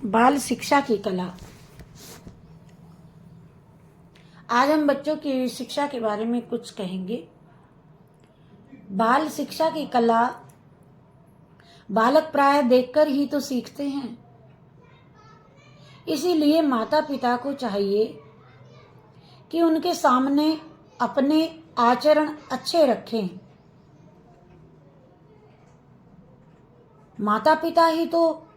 बाल शिक्षा की कला। आज हम बच्चों की शिक्षा के बारे में कुछ कहेंगे। बाल शिक्षा की कला बालक प्राय देखकर ही तो सीखते हैं, इसीलिए माता पिता को चाहिए कि उनके सामने अपने आचरण अच्छे रखें। माता पिता ही तो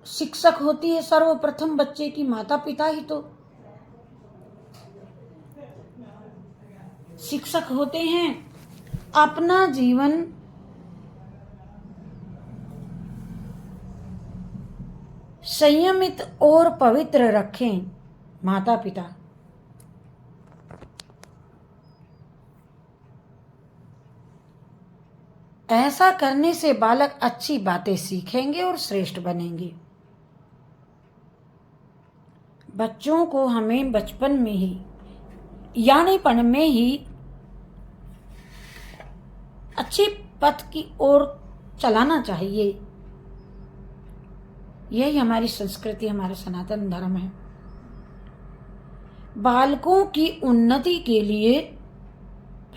शिक्षक होती है। सर्वप्रथम बच्चे की माता पिता ही तो शिक्षक होते हैं। अपना जीवन संयमित और पवित्र रखें माता पिता। ऐसा करने से बालक अच्छी बातें सीखेंगे और श्रेष्ठ बनेंगे। बच्चों को हमें बचपन में ही यानीपन में ही अच्छे पथ की ओर चलाना चाहिए। यही हमारी संस्कृति, हमारा सनातन धर्म है। बालकों की उन्नति के लिए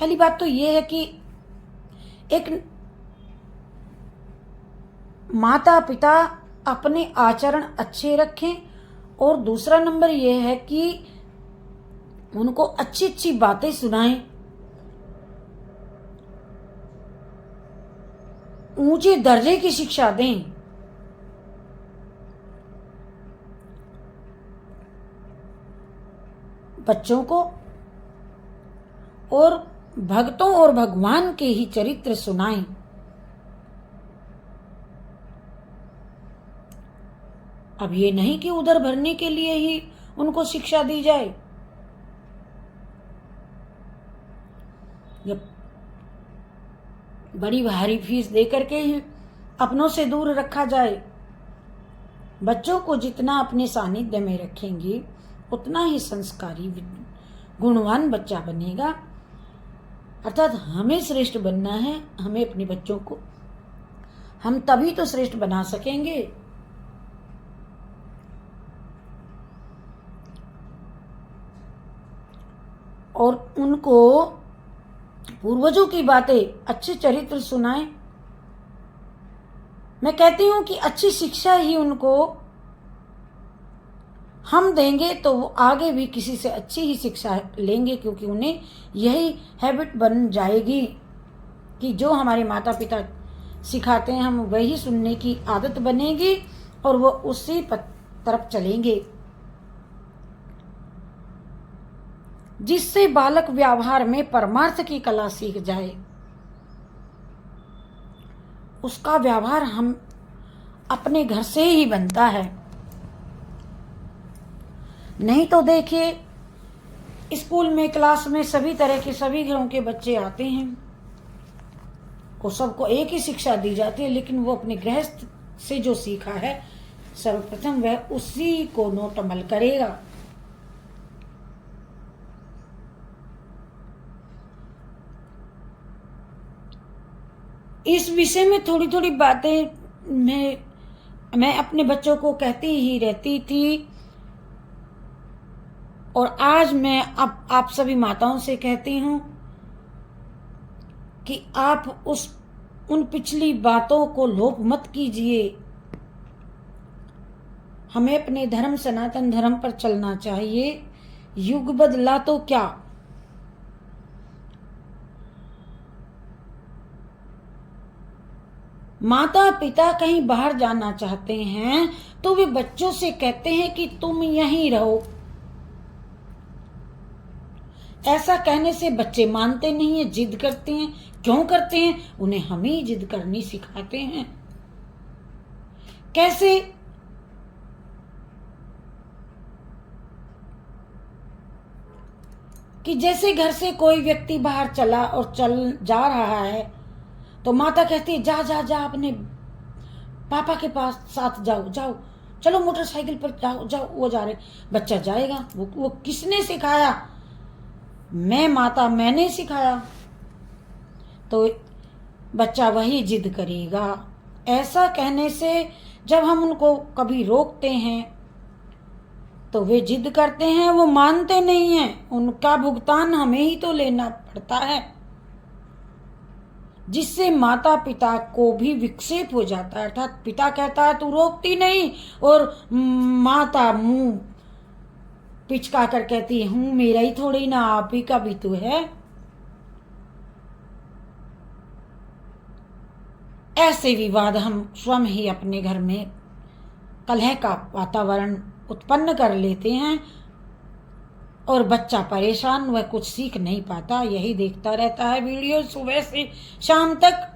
पहली बात तो यह है कि एक माता पिता अपने आचरण अच्छे रखें, और दूसरा नंबर यह है कि उनको अच्छी अच्छी बातें सुनाएं, ऊंचे दर्जे की शिक्षा दें। बच्चों को और भक्तों और भगवान के ही चरित्र सुनाएं। अब ये नहीं कि उधर भरने के लिए ही उनको शिक्षा दी जाए। जब बड़ी भारी फीस देकर के ही अपनों से दूर रखा जाए। बच्चों को जितना अपने सानिध्य में रखेंगे उतना ही संस्कारी गुणवान बच्चा बनेगा। अर्थात हमें श्रेष्ठ बनना है। हमें अपने बच्चों को हम तभी तो श्रेष्ठ बना सकेंगे और उनको पूर्वजों की बातें, अच्छे चरित्र सुनाएं। मैं कहती हूं कि अच्छी शिक्षा ही उनको हम देंगे तो वो आगे भी किसी से अच्छी ही शिक्षा लेंगे, क्योंकि उन्हें यही हैबिट बन जाएगी कि जो हमारे माता पिता सिखाते हैं हम वही सुनने की आदत बनेगी और वो उसी तरफ चलेंगे, जिससे बालक व्यवहार में परमार्थ की कला सीख जाए। उसका व्यवहार हम अपने घर से ही बनता है। नहीं तो देखिए, स्कूल में क्लास में सभी तरह के सभी घरों के बच्चे आते हैं, वो सबको एक ही शिक्षा दी जाती है, लेकिन वो अपने गृहस्थ से जो सीखा है सर्वप्रथम वह उसी को नोट अमल करेगा। इस विषय में थोड़ी थोड़ी बातें मैं अपने बच्चों को कहती ही रहती थी, और आज मैं अब आप सभी माताओं से कहती हूं कि आप उन पिछली बातों को लोप मत कीजिए। हमें अपने धर्म, सनातन धर्म पर चलना चाहिए। युग बदला तो क्या, माता पिता कहीं बाहर जाना चाहते हैं तो वे बच्चों से कहते हैं कि तुम यहीं रहो। ऐसा कहने से बच्चे मानते नहीं है, जिद करते हैं। क्यों करते हैं? उन्हें हम ही जिद करनी सिखाते हैं। कैसे? कि जैसे घर से कोई व्यक्ति बाहर चला और चल जा रहा है तो माता कहती है जा जा जा, अपने पापा के पास साथ जाओ, जाओ, चलो मोटरसाइकिल पर जाओ जाओ। वो जा रहे, बच्चा जाएगा। वो किसने सिखाया? मैं माता, मैंने सिखाया। तो बच्चा वही जिद करेगा। ऐसा कहने से जब हम उनको कभी रोकते हैं तो वे जिद करते हैं, वो मानते नहीं हैं। उनका भुगतान हमें ही तो लेना पड़ता है, जिससे माता पिता को भी विक्षेप हो जाता है। अर्थात पिता कहता है तू रोकती नहीं, और माता मुंह पिचका कर कहती है हूं मेरा ही थोड़ी ना, आप ही का भी तो है। ऐसे विवाद हम स्वयं ही अपने घर में कलह का वातावरण उत्पन्न कर लेते हैं, और बच्चा परेशान, वह कुछ सीख नहीं पाता, यही देखता रहता है वीडियो सुबह से शाम तक।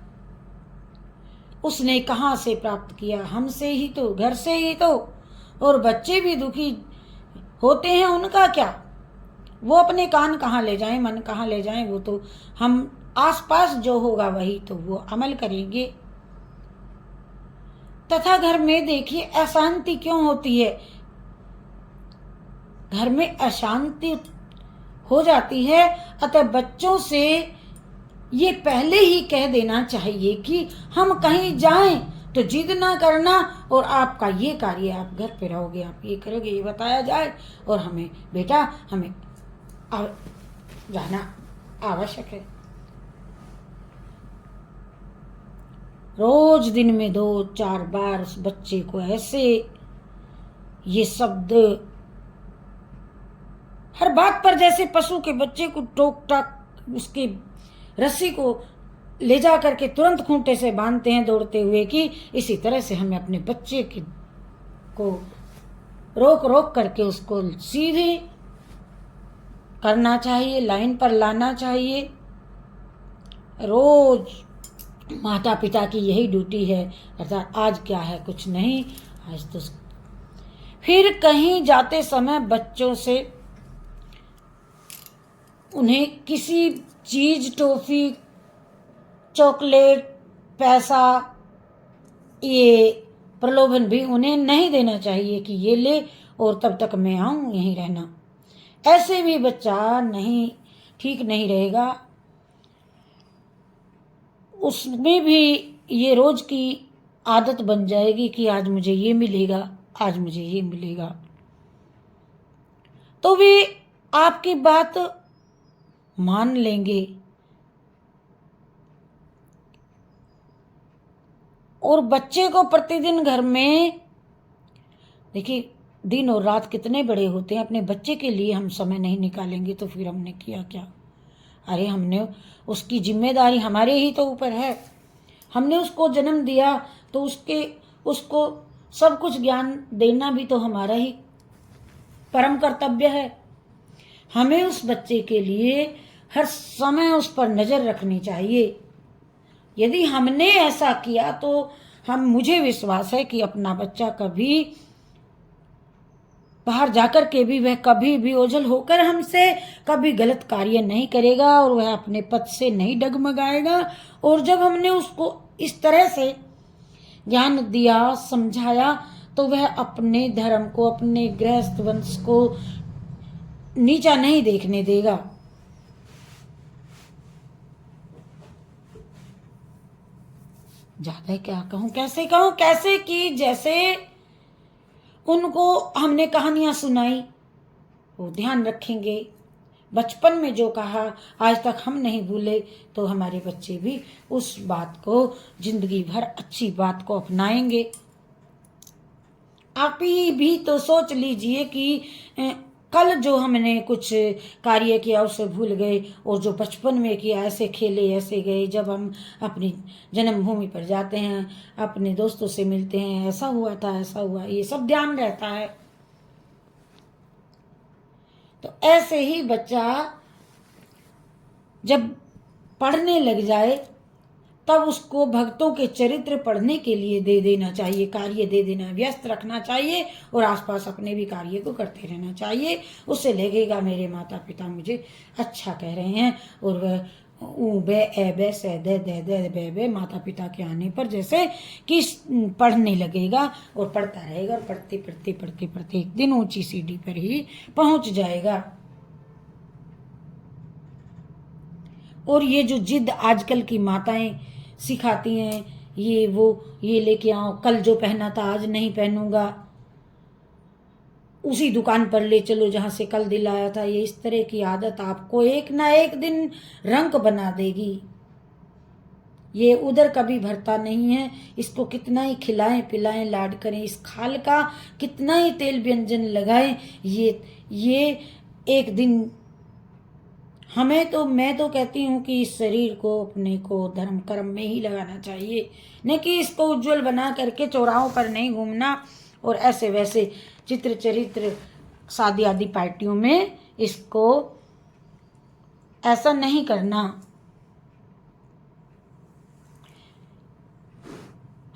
उसने कहाँ से प्राप्त किया? हमसे ही तो, घर से ही तो। और बच्चे भी दुखी होते हैं, उनका क्या? वो अपने कान कहाँ ले जाएं, मन कहाँ ले जाएं, वो तो हम आसपास जो होगा वही तो वो अमल करेंगे। तथा घर में देखिए अशांति क्यों होती है? घर में अशांति हो जाती है, अतः बच्चों से ये पहले ही कह देना चाहिए कि हम कहीं जाएं तो जिद ना करना, और आपका ये कार्य, आप घर पे रहोगे, आप ये करोगे, ये बताया जाए, और हमें बेटा हमें जाना आवश्यक है। रोज दिन में 2-4 बार उस बच्चे को ऐसे ये शब्द हर बात पर, जैसे पशु के बच्चे को टोक टाक उसके रस्सी को ले जा करके तुरंत खूंटे से बांधते हैं दौड़ते हुए, कि इसी तरह से हमें अपने बच्चे को रोक रोक करके उसको सीधे करना चाहिए, लाइन पर लाना चाहिए। रोज माता पिता की यही ड्यूटी है, अर्थात आज क्या है, कुछ नहीं, आज तो। फिर कहीं जाते समय बच्चों से उन्हें किसी चीज, टॉफी, चॉकलेट, पैसा, ये प्रलोभन भी उन्हें नहीं देना चाहिए कि ये ले और तब तक मैं आऊं, यहीं रहना। ऐसे भी बच्चा नहीं, ठीक नहीं रहेगा। उसमें भी ये रोज की आदत बन जाएगी कि आज मुझे ये मिलेगा, आज मुझे ये मिलेगा, तो वे आपकी बात मान लेंगे। और बच्चे को प्रतिदिन घर में, देखिए दिन और रात कितने बड़े होते हैं, अपने बच्चे के लिए हम समय नहीं निकालेंगे तो फिर हमने किया क्या? अरे हमने, उसकी जिम्मेदारी हमारे ही तो ऊपर है। हमने उसको जन्म दिया तो उसको सब कुछ ज्ञान देना भी तो हमारा ही परम कर्तव्य है। हमें उस बच्चे के लिए हर समय उस पर नजर रखनी चाहिए। यदि हमने ऐसा किया तो मुझे विश्वास है कि अपना बच्चा कभी बाहर जाकर के भी वह कभी भी ओझल होकर हमसे कभी गलत कार्य नहीं करेगा, और वह अपने पथ से नहीं डगमगाएगा। और जब हमने उसको इस तरह से ज्ञान दिया, समझाया, तो वह अपने धर्म को, अपने गृहस्थ वंश को नीचा नहीं देखने देगा। ज्यादा क्या कहूं, कैसे कहूं, कैसे कि जैसे उनको हमने कहानियां सुनाई, वो ध्यान रखेंगे। बचपन में जो कहा आज तक हम नहीं भूले, तो हमारे बच्चे भी उस बात को जिंदगी भर, अच्छी बात को अपनाएंगे। आप ही भी तो सोच लीजिए कि कल जो हमने कुछ कार्य किया उसे भूल गए, और जो बचपन में किया, ऐसे खेले, ऐसे गए, जब हम अपनी जन्मभूमि पर जाते हैं, अपने दोस्तों से मिलते हैं, ऐसा हुआ था, ऐसा हुआ, ये सब ध्यान रहता है। तो ऐसे ही बच्चा जब पढ़ने लग जाए तब उसको भक्तों के चरित्र पढ़ने के लिए दे देना चाहिए, कार्य दे देना, व्यस्त रखना चाहिए, और आसपास अपने भी कार्य को करते रहना चाहिए। उससे लगेगा मेरे माता पिता मुझे अच्छा कह रहे हैं, और वह ऊ बे ए बे से दे दे दे बे बे माता पिता के आने पर जैसे कि पढ़ने लगेगा, और पढ़ता रहेगा, और पढ़ते पढ़ते पढ़ते पढ़ते एक दिन ऊंची सीढ़ी पर ही पहुंच जाएगा। और ये जो जिद आजकल की माताएं सिखाती हैं ये वो, ये लेके आओ, कल जो पहना था आज नहीं पहनूंगा, उसी दुकान पर ले चलो जहां से कल दिलाया था। ये इस तरह की आदत आपको एक ना एक दिन रंक बना देगी। ये उधर कभी भरता नहीं है। इसको कितना ही खिलाएं पिलाएं लाड करें, इस खाल का कितना ही तेल व्यंजन लगाएं, ये एक दिन हमें तो, मैं तो कहती हूँ कि इस शरीर को अपने को धर्म कर्म में ही लगाना चाहिए, न कि इसको उज्जवल बना करके चौराहों पर नहीं घूमना और ऐसे वैसे चित्र चरित्र शादी आदि पार्टियों में इसको ऐसा नहीं करना।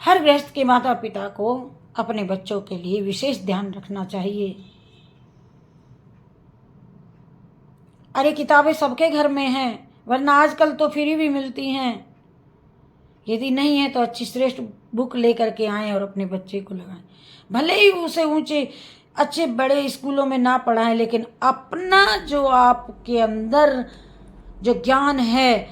हर गृहस्थ के माता पिता को अपने बच्चों के लिए विशेष ध्यान रखना चाहिए। अरे किताबें सबके घर में हैं, वरना आजकल तो फ्री भी मिलती हैं। यदि नहीं है तो अच्छी श्रेष्ठ बुक लेकर के आएं और अपने बच्चे को लगाएं। भले ही उसे ऊंचे अच्छे बड़े स्कूलों में ना पढ़ाएं, लेकिन अपना जो आपके अंदर जो ज्ञान है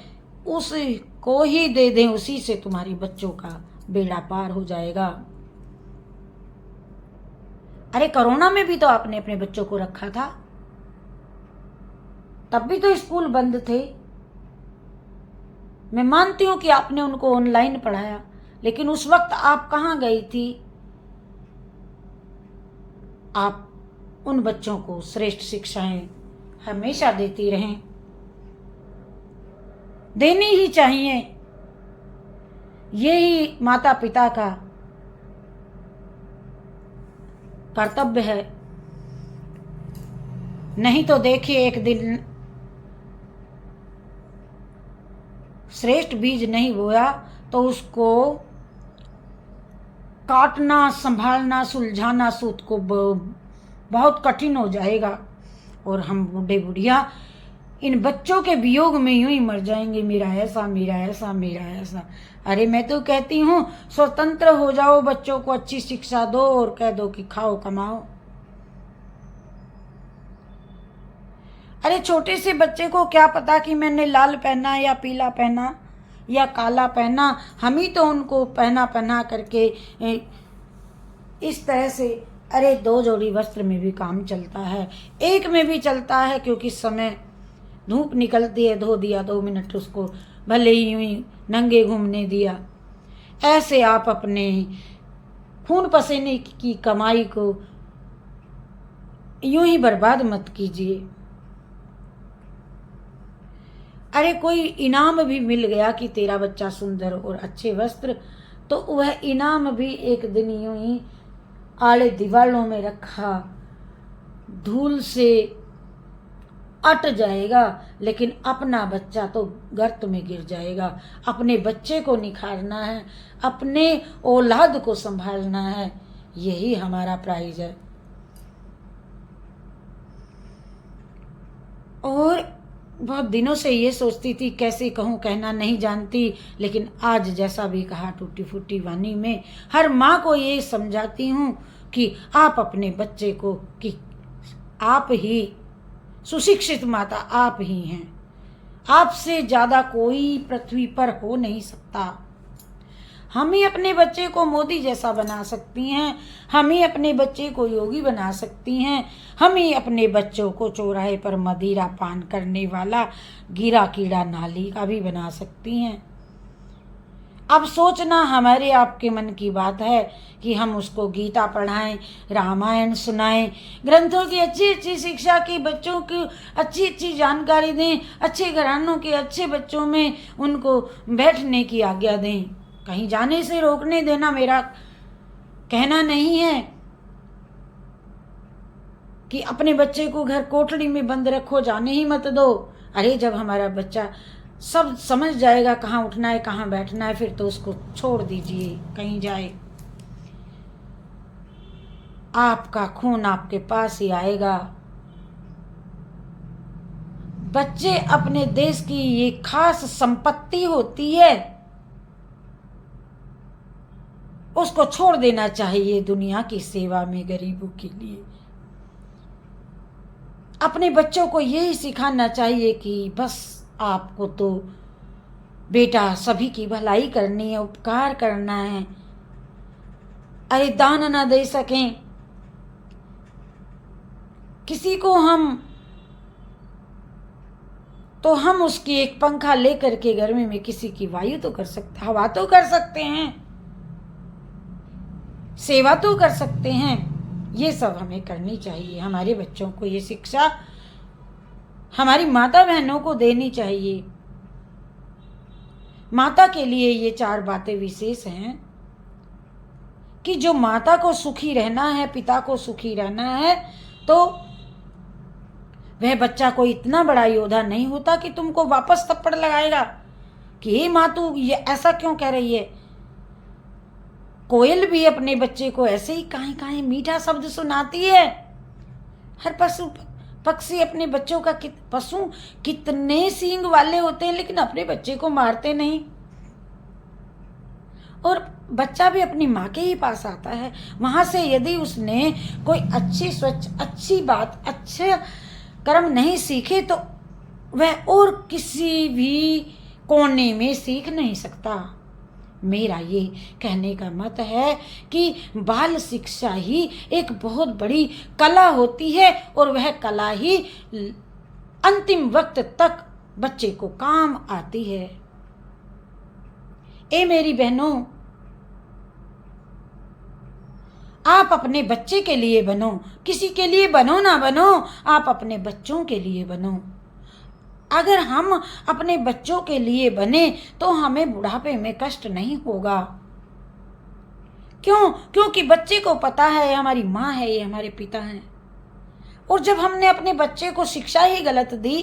उसको ही दे दें, उसी से तुम्हारे बच्चों का बेड़ा पार हो जाएगा। अरे कोरोना में भी तो आपने अपने बच्चों को रखा था, तब भी तो स्कूल बंद थे। मैं मानती हूं कि आपने उनको ऑनलाइन पढ़ाया, लेकिन उस वक्त आप कहां गई थी? आप उन बच्चों को श्रेष्ठ शिक्षाएं हमेशा देती रहें, देनी ही चाहिए। यही माता पिता का कर्तव्य है। नहीं तो देखिए, एक दिन श्रेष्ठ बीज नहीं बोया तो उसको काटना, संभालना, सुलझाना सूत को बहुत कठिन हो जाएगा और हम बूढ़े बुढ़िया इन बच्चों के वियोग में यूं ही मर जाएंगे, मेरा ऐसा मेरा ऐसा मेरा ऐसा। अरे मैं तो कहती हूँ स्वतंत्र हो जाओ, बच्चों को अच्छी शिक्षा दो और कह दो कि खाओ कमाओ। अरे छोटे से बच्चे को क्या पता कि मैंने लाल पहना या पीला पहना या काला पहना, हम ही तो उनको पहना करके इस तरह से। अरे 2 जोड़ी वस्त्र में भी काम चलता है, एक में भी चलता है, क्योंकि समय धूप निकलती है, धो दिया 2 मिनट उसको, भले ही यूं ही नंगे घूमने दिया। ऐसे आप अपने खून पसीने की कमाई को यूं ही बर्बाद मत कीजिए। अरे कोई इनाम भी मिल गया कि तेरा बच्चा सुंदर और अच्छे वस्त्र, तो वह इनाम भी एक दिन यूं ही आड़े दीवारों में रखा धूल से अट जाएगा, लेकिन अपना बच्चा तो गर्त में गिर जाएगा। अपने बच्चे को निखारना है, अपने औलाद को संभालना है, यही हमारा प्राइज है। और बहुत दिनों से ये सोचती थी कैसे कहूँ, कहना नहीं जानती, लेकिन आज जैसा भी कहा टूटी फूटी वाणी में हर माँ को ये समझाती हूँ कि आप अपने बच्चे को, कि आप ही सुशिक्षित माता आप ही हैं, आपसे ज्यादा कोई पृथ्वी पर हो नहीं सकता। हम ही अपने बच्चे को मोदी जैसा बना सकती हैं, हम ही अपने बच्चे को योगी बना सकती हैं, हम ही अपने बच्चों को चौराहे पर मदिरा पान करने वाला गिरा कीड़ा नाली का भी बना सकती हैं। अब सोचना हमारे आपके मन की बात है कि हम उसको गीता पढ़ाएं, रामायण सुनाएं, ग्रंथों की अच्छी अच्छी शिक्षा की, बच्चों की अच्छी अच्छी जानकारी दें, अच्छे घरानों के अच्छे बच्चों में उनको बैठने की आज्ञा दें। कहीं जाने से रोकने देना मेरा कहना नहीं है कि अपने बच्चे को घर कोठड़ी में बंद रखो, जाने ही मत दो। अरे जब हमारा बच्चा सब समझ जाएगा कहाँ उठना है कहाँ बैठना है, फिर तो उसको छोड़ दीजिए कहीं जाए। आपका खून आपके पास ही आएगा। बच्चे अपने देश की ये खास संपत्ति होती है, उसको छोड़ देना चाहिए दुनिया की सेवा में गरीबों के लिए। अपने बच्चों को यही सिखाना चाहिए कि बस आपको तो बेटा सभी की भलाई करनी है, उपकार करना है। अरे दान ना दे सकें किसी को हम, तो हम उसकी एक पंखा लेकर के गर्मी में किसी की वायु तो कर सकते, हवा तो कर सकते हैं, सेवा तो कर सकते हैं। ये सब हमें करनी चाहिए। हमारे बच्चों को ये शिक्षा हमारी माता बहनों को देनी चाहिए। माता के लिए ये 4 बातें विशेष हैं कि जो माता को सुखी रहना है, पिता को सुखी रहना है, तो वह बच्चा कोई इतना बड़ा योद्धा नहीं होता कि तुमको वापस थप्पड़ लगाएगा कि हे माँ तू ये ऐसा क्यों कह रही है। कोयल भी अपने बच्चे को ऐसे ही काहे काहे मीठा शब्द सुनाती है। हर पशु पक्षी अपने बच्चों का पशु कितने सींग वाले होते हैं, लेकिन अपने बच्चे को मारते नहीं। और बच्चा भी अपनी माँ के ही पास आता है। वहां से यदि उसने कोई अच्छी स्वच्छ अच्छी बात अच्छे कर्म नहीं सीखे तो वह और किसी भी कोने में सीख नहीं सकता। मेरा ये कहने का मत है कि बाल शिक्षा ही एक बहुत बड़ी कला होती है और वह कला ही अंतिम वक्त तक बच्चे को काम आती है। ए मेरी बहनों, आप अपने बच्चे के लिए बनो, किसी के लिए बनो ना बनो, आप अपने बच्चों के लिए बनो। अगर हम अपने बच्चों के लिए बने तो हमें बुढ़ापे में कष्ट नहीं होगा। क्यों? क्योंकि बच्चे को पता है ये हमारी माँ है, ये हमारे पिता हैं। और जब हमने अपने बच्चे को शिक्षा ही गलत दी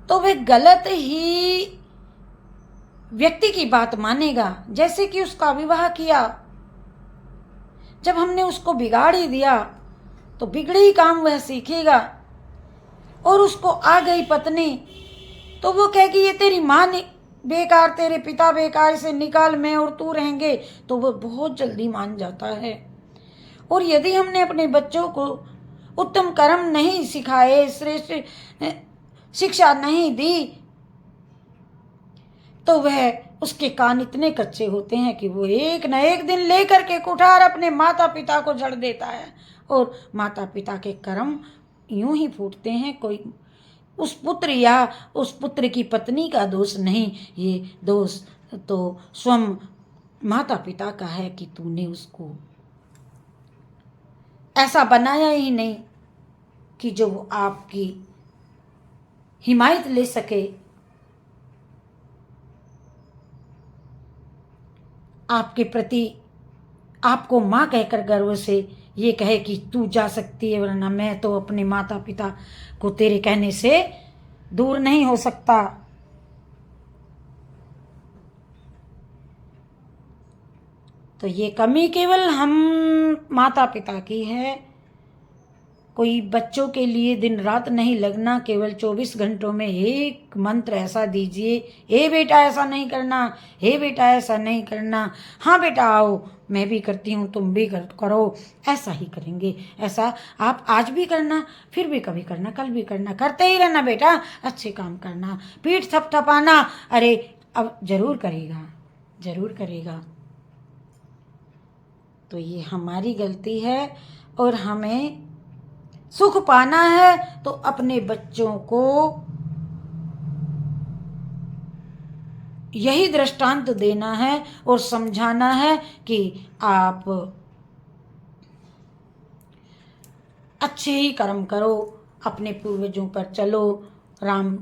तो वह गलत ही व्यक्ति की बात मानेगा। जैसे कि उसका विवाह किया, जब हमने उसको बिगाड़ ही दिया तो बिगड़े ही काम वह सीखेगा। और उसको आ गई पत्नी तो वो कहेगी ये तेरी माँ ने बेकार, तेरे पिता बेकार, इसे निकाल, मैं और तू रहेंगे, तो वो बहुत जल्दी मान जाता है। और यदि हमने अपने बच्चों को उत्तम कर्म नहीं सिखाए, श्रेष्ठ शिक्षा नहीं दी, तो वह उसके कान इतने कच्चे होते हैं कि वो एक न एक दिन लेकर के कुठार अपने माता पिता को जड़ देता है। और माता पिता के कर्म यूं ही फूटते हैं। कोई उस पुत्र या उस पुत्र की पत्नी का दोष नहीं, ये दोष तो स्वयं माता पिता का है कि तूने उसको ऐसा बनाया ही नहीं कि जो वो आपकी हिमायत ले सके, आपके प्रति आपको माँ कहकर गर्व से ये कहे कि तू जा सकती है, वरना मैं तो अपने माता पिता को तेरे कहने से दूर नहीं हो सकता। तो ये कमी केवल हम माता पिता की है। कोई बच्चों के लिए दिन रात नहीं लगना, केवल 24 घंटों में एक मंत्र ऐसा दीजिए, हे बेटा ऐसा नहीं करना, हे बेटा ऐसा नहीं करना, हाँ बेटा आओ मैं भी करती हूँ तुम भी करो, ऐसा ही करेंगे। ऐसा आप आज भी करना, फिर भी कभी करना, कल भी करना, करते ही रहना बेटा, अच्छे काम करना, पीठ थपथपाना, अरे अब जरूर करेगा, जरूर करेगा। तो ये हमारी गलती है। और हमें सुख पाना है तो अपने बच्चों को यही दृष्टांत देना है और समझाना है कि आप अच्छे ही कर्म करो, अपने पूर्वजों पर चलो, राम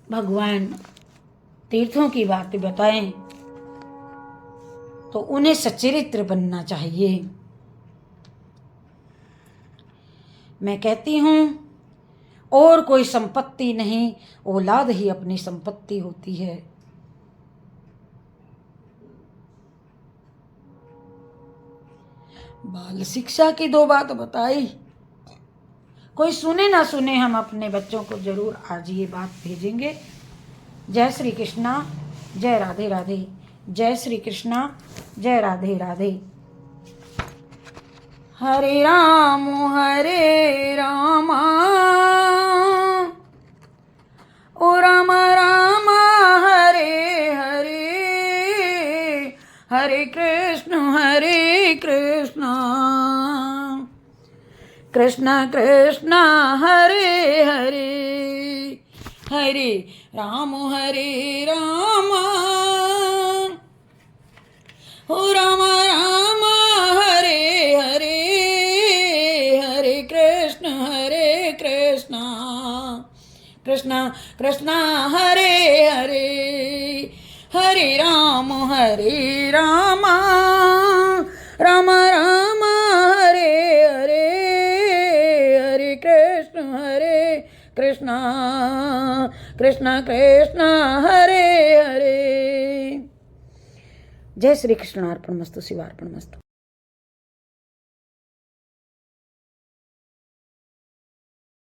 भगवान तीर्थों की बातें बताएं तो उन्हें सच्चरित्र बनना चाहिए। मैं कहती हूँ और कोई संपत्ति नहीं, औलाद ही अपनी संपत्ति होती है। बाल शिक्षा की 2 बात बताई, कोई सुने ना सुने, हम अपने बच्चों को जरूर आज ये बात भेजेंगे। जय श्री कृष्णा, जय राधे राधे, जय श्री कृष्णा, जय राधे राधे। हरे राम ओ राम राम हरे हरे, हरे कृष्ण कृष्ण कृष्ण हरे हरे, हरे राम ओ राम राम हरे हरे, हरे कृष्ण कृष्ण कृष्ण हरे हरे, हरे राम राम राम हरे हरे, हरे कृष्ण कृष्ण कृष्ण हरे हरे। जय श्री कृष्ण। अर्पणमस्तु। शिवार्पणमस्तु।